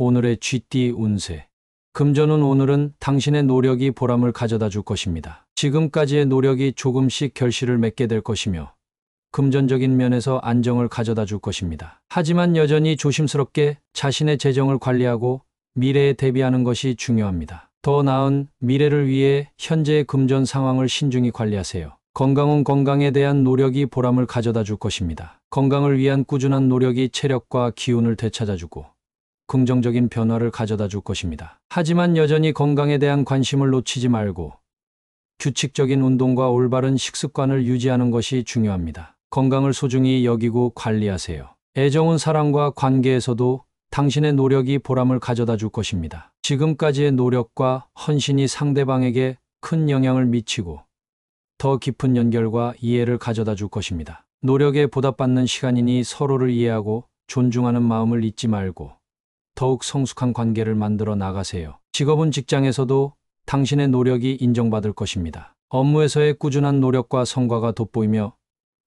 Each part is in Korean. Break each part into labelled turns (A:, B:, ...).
A: 오늘의 쥐띠 운세. 금전운. 오늘은 당신의 노력이 보람을 가져다 줄 것입니다. 지금까지의 노력이 조금씩 결실을 맺게 될 것이며 금전적인 면에서 안정을 가져다 줄 것입니다. 하지만 여전히 조심스럽게 자신의 재정을 관리하고 미래에 대비하는 것이 중요합니다. 더 나은 미래를 위해 현재의 금전 상황을 신중히 관리하세요. 건강운. 건강에 대한 노력이 보람을 가져다 줄 것입니다. 건강을 위한 꾸준한 노력이 체력과 기운을 되찾아주고 긍정적인 변화를 가져다 줄 것입니다. 하지만 여전히 건강에 대한 관심을 놓치지 말고 규칙적인 운동과 올바른 식습관을 유지하는 것이 중요합니다. 건강을 소중히 여기고 관리하세요. 애정운. 사랑과 관계에서도 당신의 노력이 보람을 가져다 줄 것입니다. 지금까지의 노력과 헌신이 상대방에게 큰 영향을 미치고 더 깊은 연결과 이해를 가져다 줄 것입니다. 노력에 보답받는 시간이니 서로를 이해하고 존중하는 마음을 잊지 말고 더욱 성숙한 관계를 만들어 나가세요. 직업은. 직장에서도 당신의 노력이 인정받을 것입니다. 업무에서의 꾸준한 노력과 성과가 돋보이며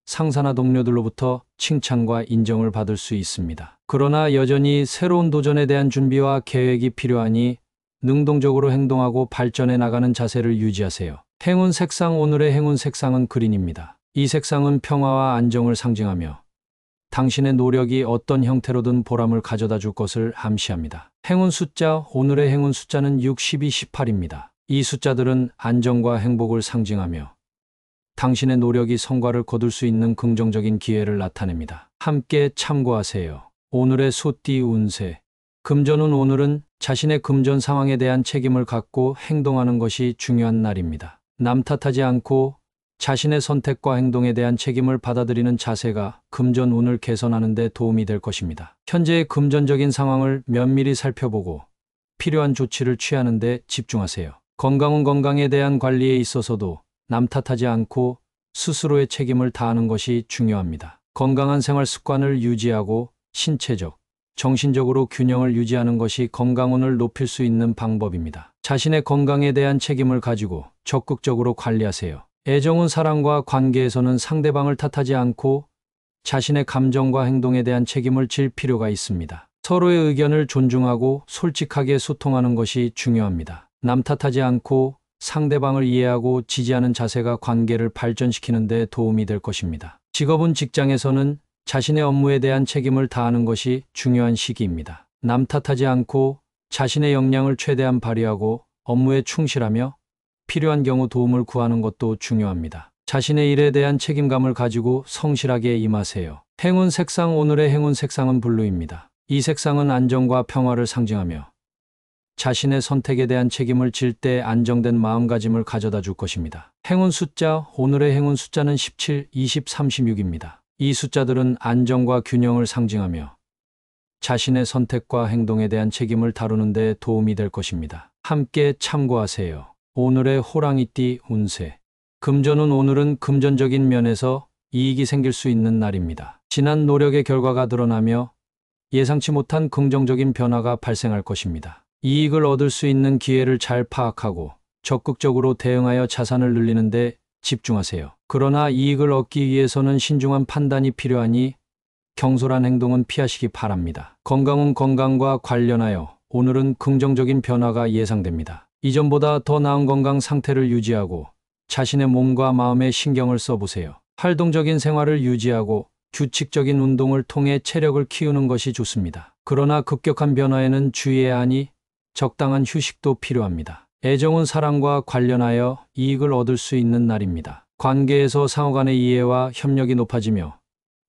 A: 상사나 동료들로부터 칭찬과 인정을 받을 수 있습니다. 그러나 여전히 새로운 도전에 대한 준비와 계획이 필요하니 능동적으로 행동하고 발전해 나가는 자세를 유지하세요. 행운 색상. 오늘의 행운 색상은 그린입니다. 이 색상은 평화와 안정을 상징하며 당신의 노력이 어떤 형태로든 보람을 가져다 줄 것을 암시합니다. 행운 숫자. 오늘의 행운 숫자는 6, 12, 18입니다. 이 숫자들은 안정과 행복을 상징하며 당신의 노력이 성과를 거둘 수 있는 긍정적인 기회를 나타냅니다. 함께 참고하세요. 오늘의 소띠 운세. 금전운. 오늘은 자신의 금전 상황에 대한 책임을 갖고 행동하는 것이 중요한 날입니다. 남 탓하지 않고 자신의 선택과 행동에 대한 책임을 받아들이는 자세가 금전 운을 개선하는 데 도움이 될 것입니다. 현재의 금전적인 상황을 면밀히 살펴보고 필요한 조치를 취하는 데 집중하세요. 건강운. 건강에 대한 관리에 있어서도 남 탓하지 않고 스스로의 책임을 다하는 것이 중요합니다. 건강한 생활 습관을 유지하고 신체적, 정신적으로 균형을 유지하는 것이 건강운을 높일 수 있는 방법입니다. 자신의 건강에 대한 책임을 가지고 적극적으로 관리하세요. 애정운. 사랑과 관계에서는 상대방을 탓하지 않고 자신의 감정과 행동에 대한 책임을 질 필요가 있습니다. 서로의 의견을 존중하고 솔직하게 소통하는 것이 중요합니다. 남 탓하지 않고 상대방을 이해하고 지지하는 자세가 관계를 발전시키는 데 도움이 될 것입니다. 직업은. 직장에서는 자신의 업무에 대한 책임을 다하는 것이 중요한 시기입니다. 남 탓하지 않고 자신의 역량을 최대한 발휘하고 업무에 충실하며 필요한 경우 도움을 구하는 것도 중요합니다. 자신의 일에 대한 책임감을 가지고 성실하게 임하세요. 행운 색상. 오늘의 행운 색상은 블루입니다. 이 색상은 안정과 평화를 상징하며 자신의 선택에 대한 책임을 질 때 안정된 마음가짐을 가져다 줄 것입니다. 행운 숫자. 오늘의 행운 숫자는 17, 20, 36입니다. 이 숫자들은 안정과 균형을 상징하며 자신의 선택과 행동에 대한 책임을 다루는 데 도움이 될 것입니다. 함께 참고하세요. 오늘의 호랑이띠 운세. 금전운. 오늘은 금전적인 면에서 이익이 생길 수 있는 날입니다. 지난 노력의 결과가 드러나며 예상치 못한 긍정적인 변화가 발생할 것입니다. 이익을 얻을 수 있는 기회를 잘 파악하고 적극적으로 대응하여 자산을 늘리는 데 집중하세요. 그러나 이익을 얻기 위해서는 신중한 판단이 필요하니 경솔한 행동은 피하시기 바랍니다. 건강운. 건강과 관련하여 오늘은 긍정적인 변화가 예상됩니다. 이전보다 더 나은 건강 상태를 유지하고 자신의 몸과 마음에 신경을 써보세요. 활동적인 생활을 유지하고 규칙적인 운동을 통해 체력을 키우는 것이 좋습니다. 그러나 급격한 변화에는 주의해야 하니 적당한 휴식도 필요합니다. 애정운. 사랑과 관련하여 이익을 얻을 수 있는 날입니다. 관계에서 상호 간의 이해와 협력이 높아지며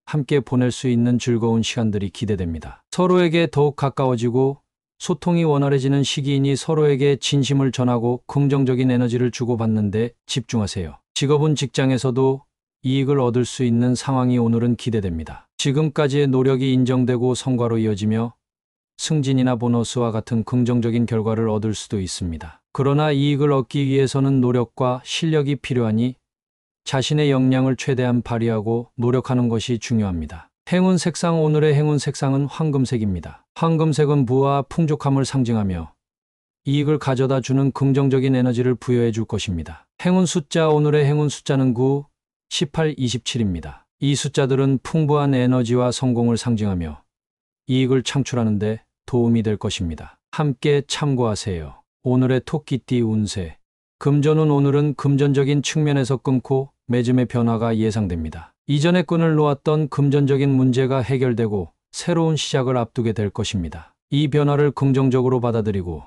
A: 함께 보낼 수 있는 즐거운 시간들이 기대됩니다. 서로에게 더욱 가까워지고 소통이 원활해지는 시기이니 서로에게 진심을 전하고 긍정적인 에너지를 주고받는 데 집중하세요. 직업은. 직장에서도 이익을 얻을 수 있는 상황이 오늘은 기대됩니다. 지금까지의 노력이 인정되고 성과로 이어지며 승진이나 보너스와 같은 긍정적인 결과를 얻을 수도 있습니다. 그러나 이익을 얻기 위해서는 노력과 실력이 필요하니 자신의 역량을 최대한 발휘하고 노력하는 것이 중요합니다. 행운 색상. 오늘의 행운 색상은 황금색입니다. 황금색은 부와 풍족함을 상징하며 이익을 가져다 주는 긍정적인 에너지를 부여해 줄 것입니다. 행운 숫자. 오늘의 행운 숫자는 9, 18, 27입니다. 이 숫자들은 풍부한 에너지와 성공을 상징하며 이익을 창출하는 데 도움이 될 것입니다. 함께 참고하세요. 오늘의 토끼띠 운세. 금전운. 오늘은 금전적인 측면에서 끊고 매즘의 변화가 예상됩니다. 이전에 끈을 놓았던 금전적인 문제가 해결되고 새로운 시작을 앞두게 될 것입니다. 이 변화를 긍정적으로 받아들이고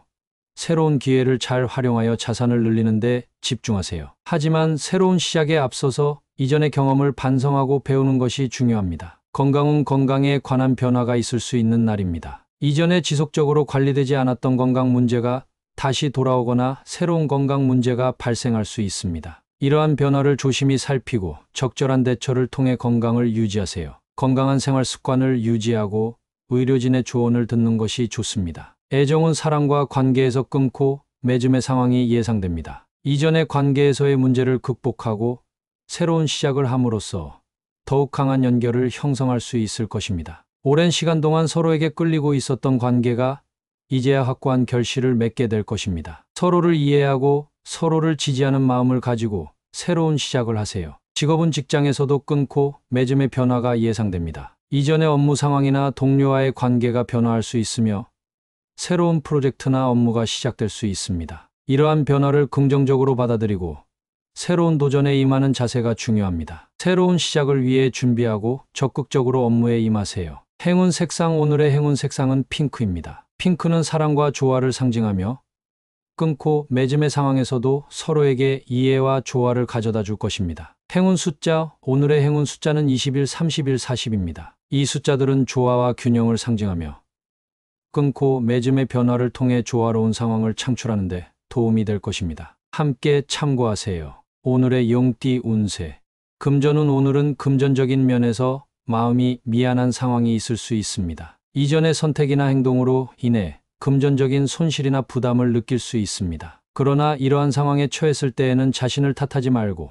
A: 새로운 기회를 잘 활용하여 자산을 늘리는 데 집중하세요. 하지만 새로운 시작에 앞서서 이전의 경험을 반성하고 배우는 것이 중요합니다. 건강운. 건강에 관한 변화가 있을 수 있는 날입니다. 이전에 지속적으로 관리되지 않았던 건강 문제가 다시 돌아오거나 새로운 건강 문제가 발생할 수 있습니다. 이러한 변화를 조심히 살피고 적절한 대처를 통해 건강을 유지하세요. 건강한 생활 습관을 유지하고 의료진의 조언을 듣는 것이 좋습니다. 애정은. 사랑과 관계에서 끊고 매즘의 상황이 예상됩니다. 이전의 관계에서의 문제를 극복하고 새로운 시작을 함으로써 더욱 강한 연결을 형성할 수 있을 것입니다. 오랜 시간 동안 서로에게 끌리고 있었던 관계가 이제야 확고한 결실을 맺게 될 것입니다. 서로를 이해하고 서로를 지지하는 마음을 가지고 새로운 시작을 하세요. 직업은. 직장에서도 끊고 매즘의 변화가 예상됩니다. 이전의 업무 상황이나 동료와의 관계가 변화할 수 있으며 새로운 프로젝트나 업무가 시작될 수 있습니다. 이러한 변화를 긍정적으로 받아들이고 새로운 도전에 임하는 자세가 중요합니다. 새로운 시작을 위해 준비하고 적극적으로 업무에 임하세요. 행운 색상. 오늘의 행운 색상은 핑크입니다. 핑크는 사랑과 조화를 상징하며 끊고 매즘의 상황에서도 서로에게 이해와 조화를 가져다 줄 것입니다. 행운 숫자. 오늘의 행운 숫자는 21, 31, 40입니다. 이 숫자들은 조화와 균형을 상징하며 끊고 매즘의 변화를 통해 조화로운 상황을 창출하는 데 도움이 될 것입니다. 함께 참고하세요. 오늘의 용띠 운세. 금전운. 오늘은 금전적인 면에서 마음이 미안한 상황이 있을 수 있습니다. 이전의 선택이나 행동으로 인해 금전적인 손실이나 부담을 느낄 수 있습니다. 그러나 이러한 상황에 처했을 때에는 자신을 탓하지 말고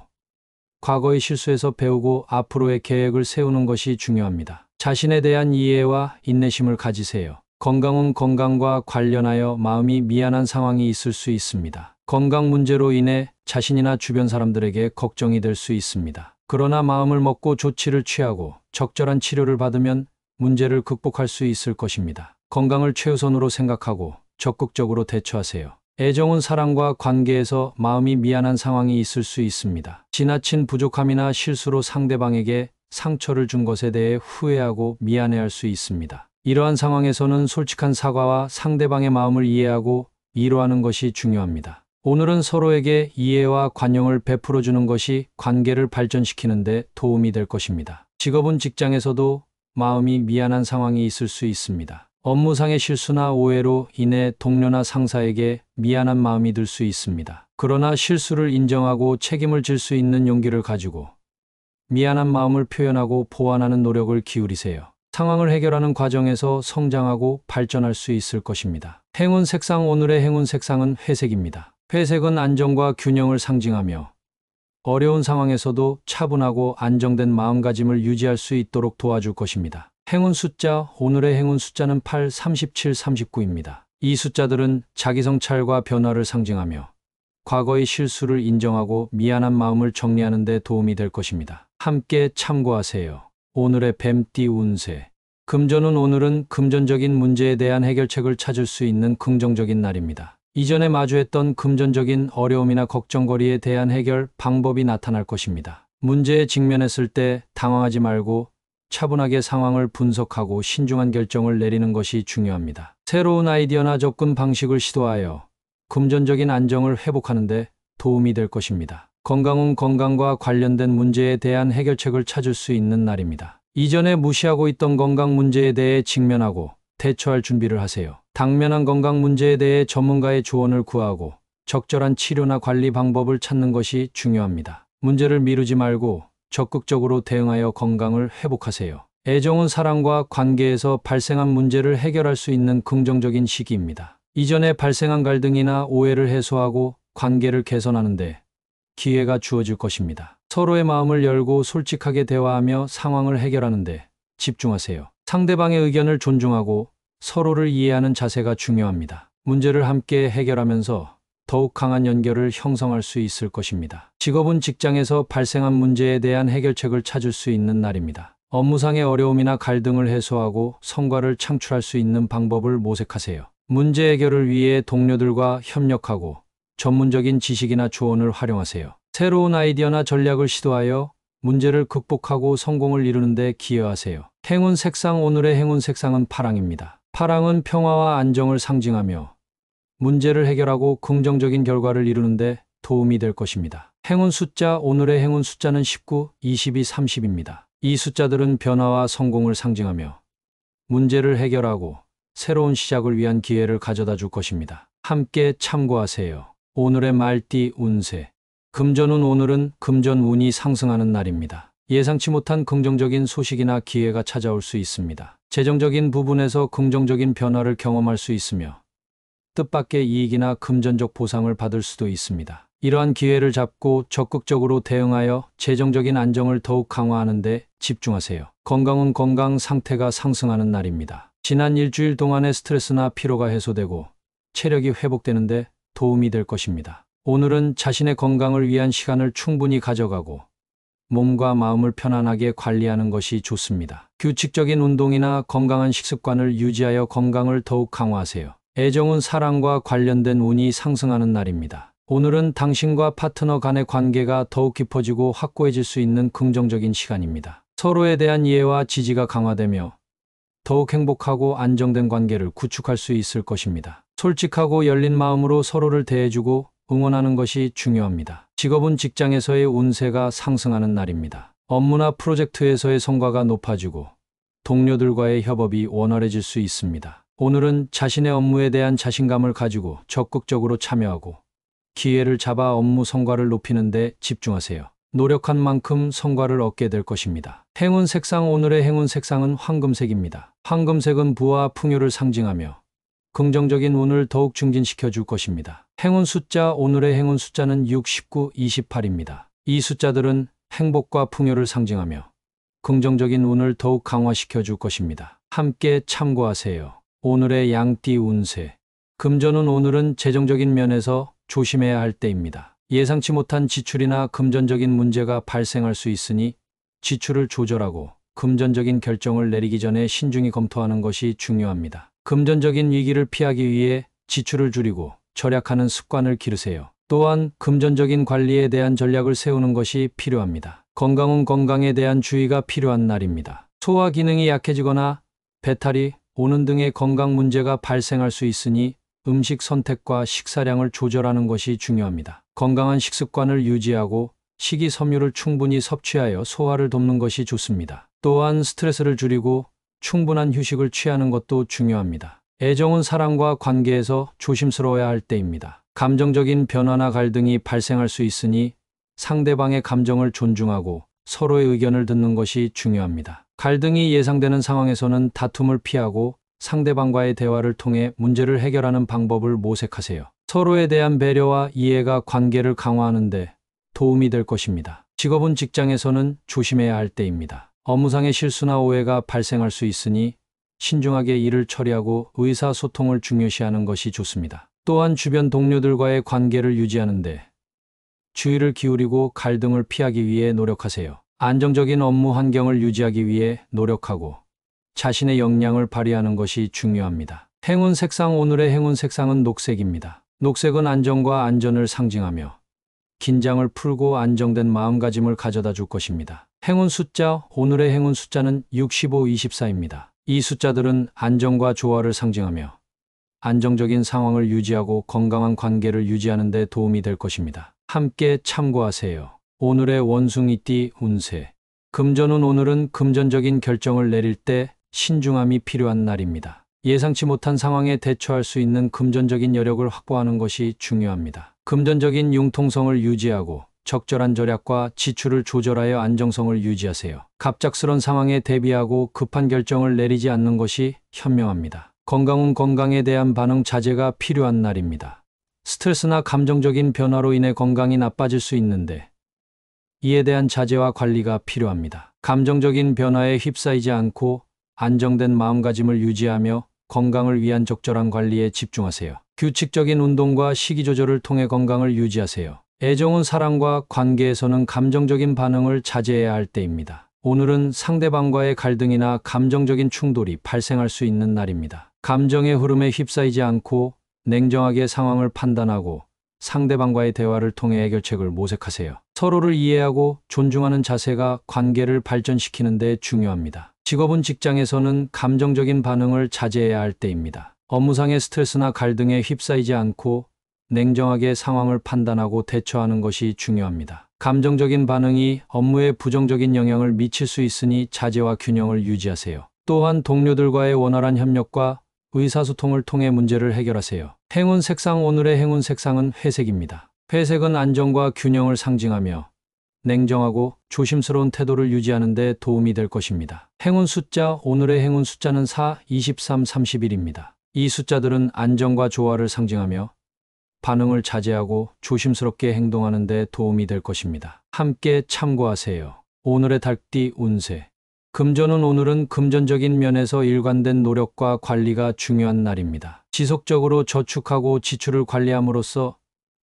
A: 과거의 실수에서 배우고 앞으로의 계획을 세우는 것이 중요합니다. 자신에 대한 이해와 인내심을 가지세요. 건강운. 건강과 관련하여 마음이 미안한 상황이 있을 수 있습니다. 건강 문제로 인해 자신이나 주변 사람들에게 걱정이 될 수 있습니다. 그러나 마음을 먹고 조치를 취하고 적절한 치료를 받으면 문제를 극복할 수 있을 것입니다. 건강을 최우선으로 생각하고 적극적으로 대처하세요. 애정은. 사랑과 관계에서 마음이 미안한 상황이 있을 수 있습니다. 지나친 부족함이나 실수로 상대방에게 상처를 준 것에 대해 후회하고 미안해할 수 있습니다. 이러한 상황에서는 솔직한 사과와 상대방의 마음을 이해하고 위로하는 것이 중요합니다. 오늘은 서로에게 이해와 관용을 베풀어 주는 것이 관계를 발전시키는 데 도움이 될 것입니다. 직업은. 직장에서도 마음이 미안한 상황이 있을 수 있습니다. 업무상의 실수나 오해로 인해 동료나 상사에게 미안한 마음이 들 수 있습니다. 그러나 실수를 인정하고 책임을 질 수 있는 용기를 가지고 미안한 마음을 표현하고 보완하는 노력을 기울이세요. 상황을 해결하는 과정에서 성장하고 발전할 수 있을 것입니다. 행운 색상. 오늘의 행운 색상은 회색입니다. 회색은 안정과 균형을 상징하며 어려운 상황에서도 차분하고 안정된 마음가짐을 유지할 수 있도록 도와줄 것입니다. 행운 숫자. 오늘의 행운 숫자는 8, 37, 39입니다. 이 숫자들은 자기 성찰과 변화를 상징하며 과거의 실수를 인정하고 미안한 마음을 정리하는 데 도움이 될 것입니다. 함께 참고하세요. 오늘의 뱀띠 운세. 금전운. 오늘은 금전적인 문제에 대한 해결책을 찾을 수 있는 긍정적인 날입니다. 이전에 마주했던 금전적인 어려움이나 걱정거리에 대한 해결 방법이 나타날 것입니다. 문제에 직면했을 때 당황하지 말고 차분하게 상황을 분석하고 신중한 결정을 내리는 것이 중요합니다. 새로운 아이디어나 접근 방식을 시도하여 금전적인 안정을 회복하는 데 도움이 될 것입니다. 건강운. 건강과 관련된 문제에 대한 해결책을 찾을 수 있는 날입니다. 이전에 무시하고 있던 건강 문제에 대해 직면하고 대처할 준비를 하세요. 당면한 건강 문제에 대해 전문가의 조언을 구하고 적절한 치료나 관리 방법을 찾는 것이 중요합니다. 문제를 미루지 말고 적극적으로 대응하여 건강을 회복하세요. 애정은. 사랑과 관계에서 발생한 문제를 해결할 수 있는 긍정적인 시기입니다. 이전에 발생한 갈등이나 오해를 해소하고 관계를 개선하는 데 기회가 주어질 것입니다. 서로의 마음을 열고 솔직하게 대화하며 상황을 해결하는 데 집중하세요. 상대방의 의견을 존중하고 서로를 이해하는 자세가 중요합니다. 문제를 함께 해결하면서 더욱 강한 연결을 형성할 수 있을 것입니다. 직업은. 직장에서 발생한 문제에 대한 해결책을 찾을 수 있는 날입니다. 업무상의 어려움이나 갈등을 해소하고 성과를 창출할 수 있는 방법을 모색하세요. 문제 해결을 위해 동료들과 협력하고 전문적인 지식이나 조언을 활용하세요. 새로운 아이디어나 전략을 시도하여 문제를 극복하고 성공을 이루는 데 기여하세요. 행운 색상. 오늘의 행운 색상은 파랑입니다. 파랑은 평화와 안정을 상징하며 문제를 해결하고 긍정적인 결과를 이루는 데 도움이 될 것입니다. 행운 숫자. 오늘의 행운 숫자는 19, 22, 30입니다. 이 숫자들은 변화와 성공을 상징하며 문제를 해결하고 새로운 시작을 위한 기회를 가져다 줄 것입니다. 함께 참고하세요. 오늘의 말띠 운세. 금전운. 오늘은 금전운이 상승하는 날입니다. 예상치 못한 긍정적인 소식이나 기회가 찾아올 수 있습니다. 재정적인 부분에서 긍정적인 변화를 경험할 수 있으며 뜻밖의 이익이나 금전적 보상을 받을 수도 있습니다. 이러한 기회를 잡고 적극적으로 대응하여 재정적인 안정을 더욱 강화하는 데 집중하세요. 건강은 건강 상태가 상승하는 날입니다. 지난 일주일 동안의 스트레스나 피로가 해소되고 체력이 회복되는 데 도움이 될 것입니다. 오늘은 자신의 건강을 위한 시간을 충분히 가져가고 몸과 마음을 편안하게 관리하는 것이 좋습니다. 규칙적인 운동이나 건강한 식습관을 유지하여 건강을 더욱 강화하세요. 애정은 사랑과 관련된 운이 상승하는 날입니다. 오늘은 당신과 파트너 간의 관계가 더욱 깊어지고 확고해질 수 있는 긍정적인 시간입니다. 서로에 대한 이해와 지지가 강화되며 더욱 행복하고 안정된 관계를 구축할 수 있을 것입니다. 솔직하고 열린 마음으로 서로를 대해주고 응원하는 것이 중요합니다. 직업은 직장에서의 운세가 상승하는 날입니다. 업무나 프로젝트에서의 성과가 높아지고 동료들과의 협업이 원활해질 수 있습니다. 오늘은 자신의 업무에 대한 자신감을 가지고 적극적으로 참여하고 기회를 잡아 업무 성과를 높이는 데 집중하세요. 노력한 만큼 성과를 얻게 될 것입니다. 행운 색상. 오늘의 행운 색상은 황금색입니다. 황금색은 부와 풍요를 상징하며 긍정적인 운을 더욱 증진시켜 줄 것입니다. 행운 숫자. 오늘의 행운 숫자는 6, 19, 28입니다. 이 숫자들은 행복과 풍요를 상징하며 긍정적인 운을 더욱 강화시켜 줄 것입니다. 함께 참고하세요. 오늘의 양띠 운세. 금전운. 오늘은 재정적인 면에서 조심해야 할 때입니다. 예상치 못한 지출이나 금전적인 문제가 발생할 수 있으니 지출을 조절하고 금전적인 결정을 내리기 전에 신중히 검토하는 것이 중요합니다. 금전적인 위기를 피하기 위해 지출을 줄이고 절약하는 습관을 기르세요. 또한 금전적인 관리에 대한 전략을 세우는 것이 필요합니다. 건강은 건강에 대한 주의가 필요한 날입니다. 소화 기능이 약해지거나 배탈이 오는 등의 건강 문제가 발생할 수 있으니 음식 선택과 식사량을 조절하는 것이 중요합니다. 건강한 식습관을 유지하고 식이섬유를 충분히 섭취하여 소화를 돕는 것이 좋습니다. 또한 스트레스를 줄이고 충분한 휴식을 취하는 것도 중요합니다. 애정은 사랑과 관계에서 조심스러워야 할 때입니다. 감정적인 변화나 갈등이 발생할 수 있으니 상대방의 감정을 존중하고 서로의 의견을 듣는 것이 중요합니다. 갈등이 예상되는 상황에서는 다툼을 피하고 상대방과의 대화를 통해 문제를 해결하는 방법을 모색하세요. 서로에 대한 배려와 이해가 관계를 강화하는 데 도움이 될 것입니다. 직업은 직장에서는 조심해야 할 때입니다. 업무상의 실수나 오해가 발생할 수 있으니 신중하게 일을 처리하고 의사소통을 중요시하는 것이 좋습니다. 또한 주변 동료들과의 관계를 유지하는 데 주의를 기울이고 갈등을 피하기 위해 노력하세요. 안정적인 업무 환경을 유지하기 위해 노력하고 자신의 역량을 발휘하는 것이 중요합니다. 행운 색상. 오늘의 행운 색상은 녹색입니다. 녹색은 안정과 안전을 상징하며 긴장을 풀고 안정된 마음가짐을 가져다 줄 것입니다. 행운 숫자. 오늘의 행운 숫자는 65, 24입니다. 이 숫자들은 안정과 조화를 상징하며 안정적인 상황을 유지하고 건강한 관계를 유지하는 데 도움이 될 것입니다. 함께 참고하세요. 오늘의 원숭이띠 운세. 금전운. 오늘은 금전적인 결정을 내릴 때 신중함이 필요한 날입니다. 예상치 못한 상황에 대처할 수 있는 금전적인 여력을 확보하는 것이 중요합니다. 금전적인 융통성을 유지하고 적절한 절약과 지출을 조절하여 안정성을 유지하세요. 갑작스런 상황에 대비하고 급한 결정을 내리지 않는 것이 현명합니다. 건강은 건강에 대한 반응 자제가 필요한 날입니다. 스트레스나 감정적인 변화로 인해 건강이 나빠질 수 있는데 이에 대한 자제와 관리가 필요합니다. 감정적인 변화에 휩싸이지 않고 안정된 마음가짐을 유지하며 건강을 위한 적절한 관리에 집중하세요. 규칙적인 운동과 식이 조절을 통해 건강을 유지하세요. 애정은 사랑과 관계에서는 감정적인 반응을 자제해야 할 때입니다. 오늘은 상대방과의 갈등이나 감정적인 충돌이 발생할 수 있는 날입니다. 감정의 흐름에 휩싸이지 않고 냉정하게 상황을 판단하고 상대방과의 대화를 통해 해결책을 모색하세요. 서로를 이해하고 존중하는 자세가 관계를 발전시키는 데 중요합니다. 직업은 직장에서는 감정적인 반응을 자제해야 할 때입니다. 업무상의 스트레스나 갈등에 휩싸이지 않고 냉정하게 상황을 판단하고 대처하는 것이 중요합니다. 감정적인 반응이 업무에 부정적인 영향을 미칠 수 있으니 자제와 균형을 유지하세요. 또한 동료들과의 원활한 협력과 의사소통을 통해 문제를 해결하세요. 행운 색상. 오늘의 행운 색상은 회색입니다. 회색은 안정과 균형을 상징하며 냉정하고 조심스러운 태도를 유지하는 데 도움이 될 것입니다. 행운 숫자. 오늘의 행운 숫자는 4, 23, 31입니다. 이 숫자들은 안정과 조화를 상징하며 반응을 자제하고 조심스럽게 행동하는 데 도움이 될 것입니다. 함께 참고하세요. 오늘의 달띠 운세. 금전운. 오늘은 금전적인 면에서 일관된 노력과 관리가 중요한 날입니다. 지속적으로 저축하고 지출을 관리함으로써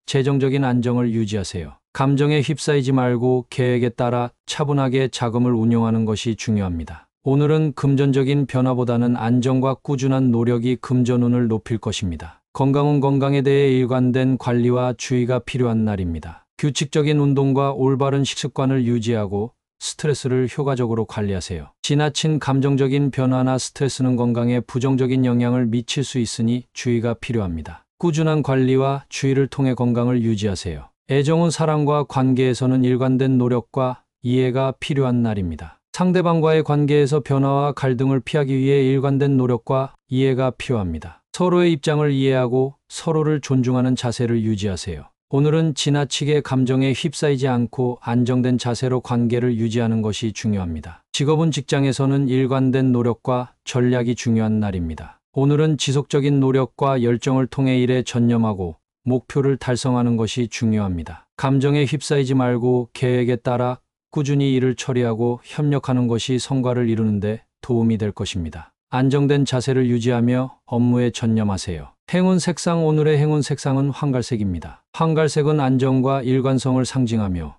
A: 재정적인 안정을 유지하세요. 감정에 휩싸이지 말고 계획에 따라 차분하게 자금을 운용하는 것이 중요합니다. 오늘은 금전적인 변화보다는 안정과 꾸준한 노력이 금전운을 높일 것입니다. 건강은. 건강에 대해 일관된 관리와 주의가 필요한 날입니다. 규칙적인 운동과 올바른 식습관을 유지하고 스트레스를 효과적으로 관리하세요. 지나친 감정적인 변화나 스트레스는 건강에 부정적인 영향을 미칠 수 있으니 주의가 필요합니다. 꾸준한 관리와 주의를 통해 건강을 유지하세요. 애정은. 사랑과 관계에서는 일관된 노력과 이해가 필요한 날입니다. 상대방과의 관계에서 변화와 갈등을 피하기 위해 일관된 노력과 이해가 필요합니다. 서로의 입장을 이해하고 서로를 존중하는 자세를 유지하세요. 오늘은 지나치게 감정에 휩싸이지 않고 안정된 자세로 관계를 유지하는 것이 중요합니다. 직업은. 직장에서는 일관된 노력과 전략이 중요한 날입니다. 오늘은 지속적인 노력과 열정을 통해 일에 전념하고 목표를 달성하는 것이 중요합니다. 감정에 휩싸이지 말고 계획에 따라 꾸준히 일을 처리하고 협력하는 것이 성과를 이루는 데 도움이 될 것입니다. 안정된 자세를 유지하며 업무에 전념하세요. 행운 색상. 오늘의 행운 색상은 황갈색입니다. 황갈색은 안정과 일관성을 상징하며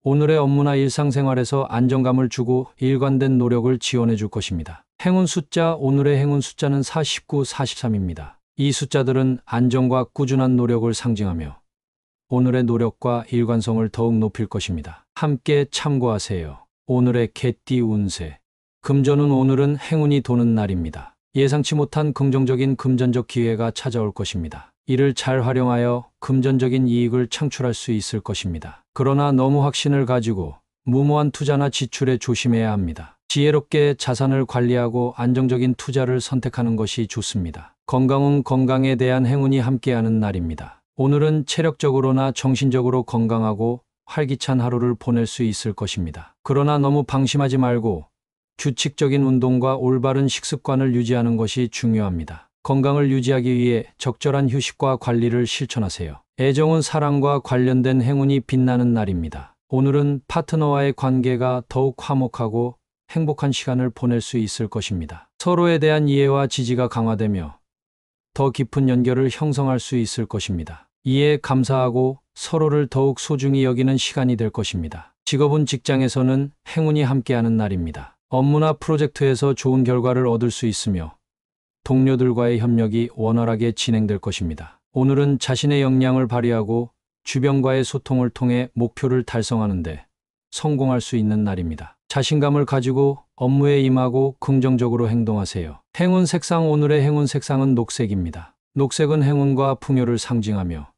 A: 오늘의 업무나 일상생활에서 안정감을 주고 일관된 노력을 지원해 줄 것입니다. 행운 숫자. 오늘의 행운 숫자는 4, 19, 43입니다. 이 숫자들은 안정과 꾸준한 노력을 상징하며 오늘의 노력과 일관성을 더욱 높일 것입니다. 함께 참고하세요. 오늘의 개띠 운세. 금전운. 오늘은 행운이 도는 날입니다. 예상치 못한 긍정적인 금전적 기회가 찾아올 것입니다. 이를 잘 활용하여 금전적인 이익을 창출할 수 있을 것입니다. 그러나 너무 확신을 가지고 무모한 투자나 지출에 조심해야 합니다. 지혜롭게 자산을 관리하고 안정적인 투자를 선택하는 것이 좋습니다. 건강운. 건강에 대한 행운이 함께하는 날입니다. 오늘은 체력적으로나 정신적으로 건강하고 활기찬 하루를 보낼 수 있을 것입니다. 그러나 너무 방심하지 말고 규칙적인 운동과 올바른 식습관을 유지하는 것이 중요합니다. 건강을 유지하기 위해 적절한 휴식과 관리를 실천하세요. 애정은. 사랑과 관련된 행운이 빛나는 날입니다. 오늘은 파트너와의 관계가 더욱 화목하고 행복한 시간을 보낼 수 있을 것입니다. 서로에 대한 이해와 지지가 강화되며 더 깊은 연결을 형성할 수 있을 것입니다. 이에 감사하고 서로를 더욱 소중히 여기는 시간이 될 것입니다. 직업은. 직장에서는 행운이 함께하는 날입니다. 업무나 프로젝트에서 좋은 결과를 얻을 수 있으며 동료들과의 협력이 원활하게 진행될 것입니다. 오늘은 자신의 역량을 발휘하고 주변과의 소통을 통해 목표를 달성하는 데 성공할 수 있는 날입니다. 자신감을 가지고 업무에 임하고 긍정적으로 행동하세요. 행운 색상. 오늘의 행운 색상은 녹색입니다. 녹색은 행운과 풍요를 상징하며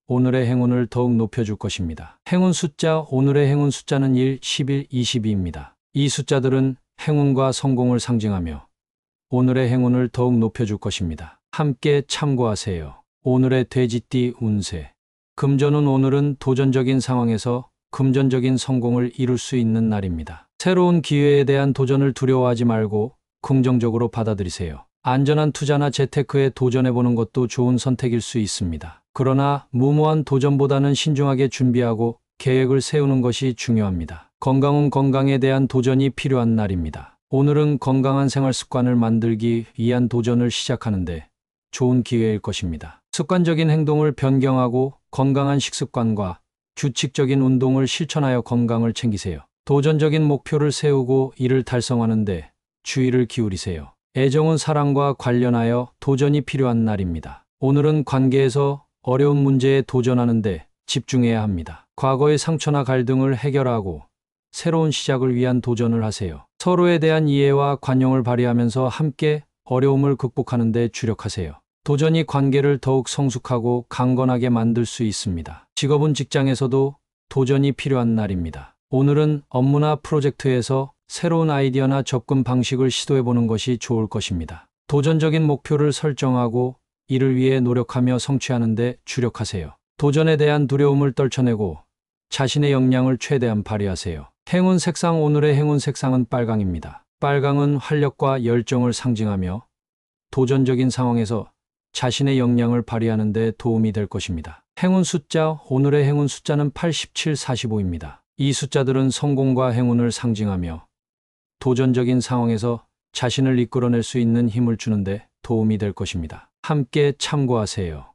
A: 오늘의 행운을 더욱 높여줄 것입니다. 행운 숫자. 오늘의 행운 숫자는 1, 11, 22입니다. 이 숫자들은 행운과 성공을 상징하며 오늘의 행운을 더욱 높여줄 것입니다. 함께 참고하세요. 오늘의 돼지띠 운세. 금전운. 오늘은 도전적인 상황에서 금전적인 성공을 이룰 수 있는 날입니다. 새로운 기회에 대한 도전을 두려워하지 말고 긍정적으로 받아들이세요. 안전한 투자나 재테크에 도전해보는 것도 좋은 선택일 수 있습니다. 그러나 무모한 도전보다는 신중하게 준비하고 계획을 세우는 것이 중요합니다. 건강은. 건강에 대한 도전이 필요한 날입니다. 오늘은 건강한 생활 습관을 만들기 위한 도전을 시작하는데 좋은 기회일 것입니다. 습관적인 행동을 변경하고 건강한 식습관과 규칙적인 운동을 실천하여 건강을 챙기세요. 도전적인 목표를 세우고 이를 달성하는데 주의를 기울이세요. 애정은 사랑과 관련하여 도전이 필요한 날입니다. 오늘은 관계에서 어려운 문제에 도전하는데 집중해야 합니다. 과거의 상처나 갈등을 해결하고 새로운 시작을 위한 도전을 하세요. 서로에 대한 이해와 관용을 발휘하면서 함께 어려움을 극복하는 데 주력하세요. 도전이 관계를 더욱 성숙하고 강건하게 만들 수 있습니다. 직업은 직장에서도 도전이 필요한 날입니다. 오늘은 업무나 프로젝트에서 새로운 아이디어나 접근 방식을 시도해보는 것이 좋을 것입니다. 도전적인 목표를 설정하고 이를 위해 노력하며 성취하는 데 주력하세요. 도전에 대한 두려움을 떨쳐내고 자신의 역량을 최대한 발휘하세요. 행운 색상. 오늘의 행운 색상은 빨강입니다. 빨강은 활력과 열정을 상징하며 도전적인 상황에서 자신의 역량을 발휘하는 데 도움이 될 것입니다. 행운 숫자. 오늘의 행운 숫자는 87, 45입니다. 이 숫자들은 성공과 행운을 상징하며 도전적인 상황에서 자신을 이끌어낼 수 있는 힘을 주는데 도움이 될 것입니다. 함께 참고하세요.